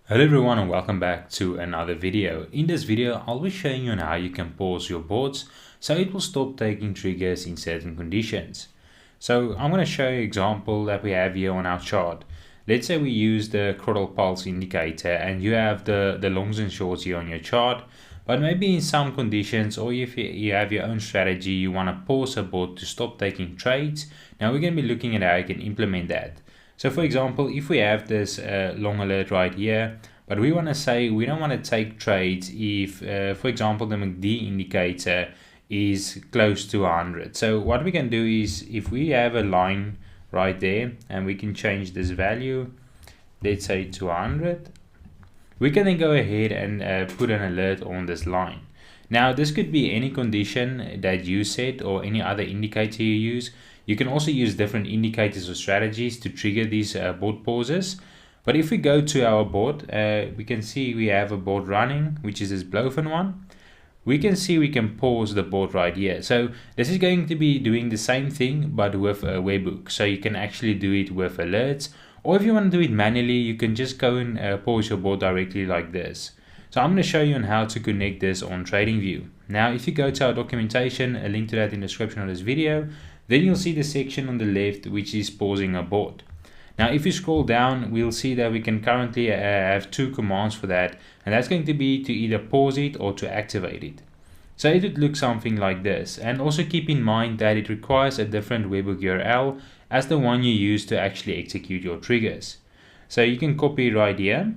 Hello everyone and welcome back to another video. In this video, I'll be showing you on how you can pause your boards so it will stop taking triggers in certain conditions. So I'm going to show you an example that we have here on our chart. Let's say we use the Crodl pulse indicator and you have the longs and shorts here on your chart, but maybe in some conditions or if you have your own strategy, you want to pause a board to stop taking trades. Now we're going to be looking at how you can implement that. So for example, if we have this long alert right here, but we want to say we don't want to take trades if, for example, the MACD indicator is close to 100. So what we can do is if we have a line right there and we can change this value, let's say to 100, we can then go ahead and put an alert on this line. Now this could be any condition that you set or any other indicator you use. You can also use different indicators or strategies to trigger these board pauses. But if we go to our board, we can see we have a board running, which is this Blofin one. We can see we can pause the board right here. So this is going to be doing the same thing, but with a WeBook. So you can actually do it with alerts. Or if you want to do it manually, you can just go and pause your board directly like this. So I'm going to show you on how to connect this on TradingView. Now, if you go to our documentation, a link to that in the description of this video, then you'll see the section on the left which is pausing a board. Now if you scroll down, we'll see that we can currently have two commands for that, and that's going to be to either pause it or to activate it. So it would look something like this, and also keep in mind that it requires a different WeBook URL as the one you use to actually execute your triggers. So you can copy it right here,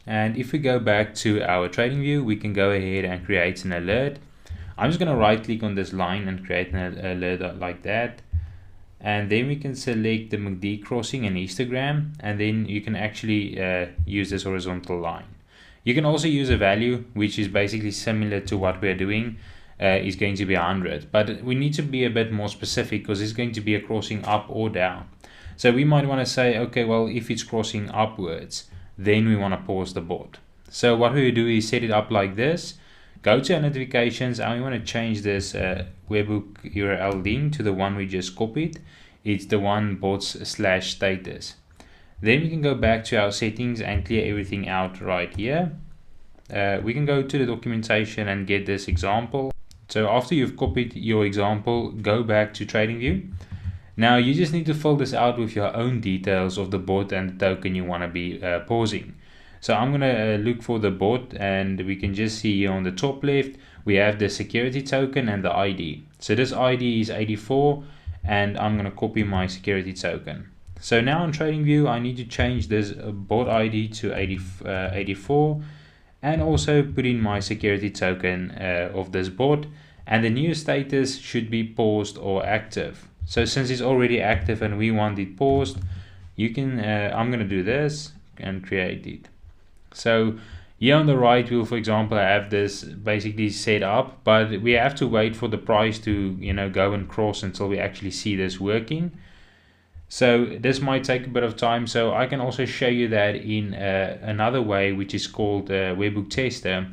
and if we go back to our TradingView, we can go ahead and create an alert. I'm just going to right click on this line and create an alert like that, and then we can select the MACD crossing and histogram, and then you can actually use this horizontal line. You can also use a value which is basically similar to what we're doing, is going to be 100, but we need to be a bit more specific because it's going to be a crossing up or down. So we might want to say, okay, well, if it's crossing upwards, then we want to pause the board. So what we do is set it up like this. Go to our notifications and we want to change this WeBook URL link to the one we just copied. It's the one bots/status. Then we can go back to our settings and clear everything out right here. We can go to the documentation and get this example. So after you've copied your example, go back to TradingView. Now you just need to fill this out with your own details of the bot and the token you want to be pausing. So I'm going to look for the bot, and we can just see here on the top left, we have the security token and the ID. So this ID is 84, and I'm going to copy my security token. So now on TradingView, I need to change this bot ID to 84 and also put in my security token of this bot, and the new status should be paused or active. So since it's already active and we want it paused, you can I'm going to do this and create it. So here on the right, we'll, for example, have this basically set up, but we have to wait for the price to, go and cross until we actually see this working. So this might take a bit of time. So I can also show you that in another way, which is called WeBook Tester.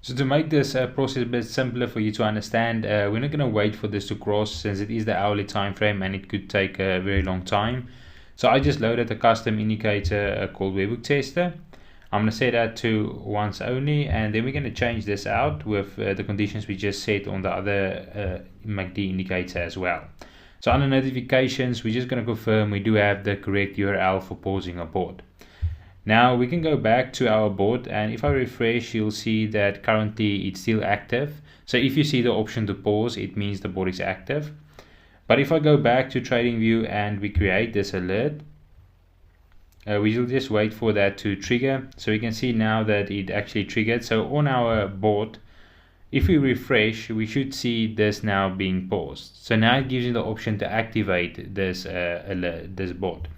So to make this process a bit simpler for you to understand, we're not going to wait for this to cross since it is the hourly time frame and it could take a very long time. So I just loaded a custom indicator called WeBook Tester. I'm going to set that to once only, and then we're going to change this out with the conditions we just set on the other MACD indicator as well. So under notifications, we're just going to confirm we do have the correct URL for pausing a board. Now we can go back to our board, and if I refresh, you'll see that currently it's still active. So if you see the option to pause, it means the board is active. But if I go back to TradingView and we create this alert, we will just wait for that to trigger. So we can see now that it actually triggered. So on our board, if we refresh, we should see this now being paused. So now it gives you the option to activate this alert, this board.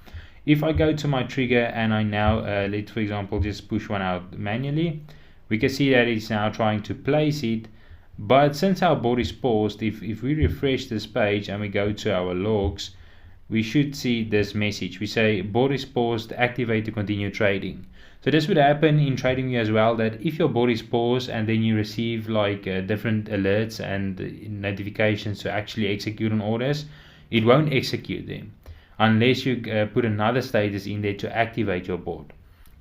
If I go to my trigger and I now let's, for example, just push one out manually, we can see that it's now trying to place it. But since our board is paused, if we refresh this page and we go to our logs, we should see this message. We say board is paused, activate to continue trading. So this would happen in TradingView as well, that if your board is paused and then you receive like different alerts and notifications to actually execute on orders, it won't execute them unless you put another status in there to activate your board.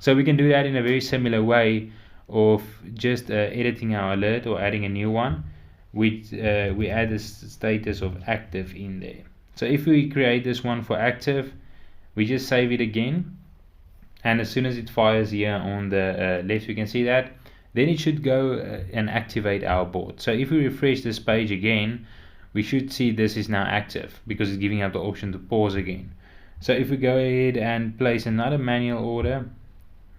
So we can do that in a very similar way of just editing our alert or adding a new one. We add the status of active in there. So if we create this one for active, we just save it again, and as soon as it fires here on the left, we can see that, then it should go and activate our board. So if we refresh this page again, we should see this is now active because it's giving up the option to pause again. So if we go ahead and place another manual order,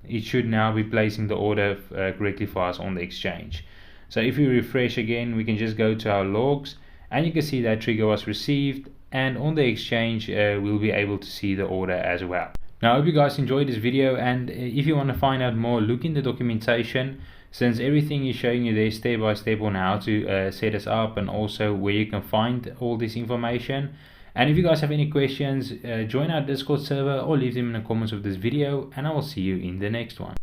it should now be placing the order correctly for us on the exchange. So if we refresh again, we can just go to our logs, and you can see that trigger was received, and on the exchange we'll be able to see the order as well. Now I hope you guys enjoyed this video, and if you want to find out more, look in the documentation, since everything is showing you there step by step on how to set us up and also where you can find all this information. And if you guys have any questions, join our Discord server or leave them in the comments of this video, and I will see you in the next one.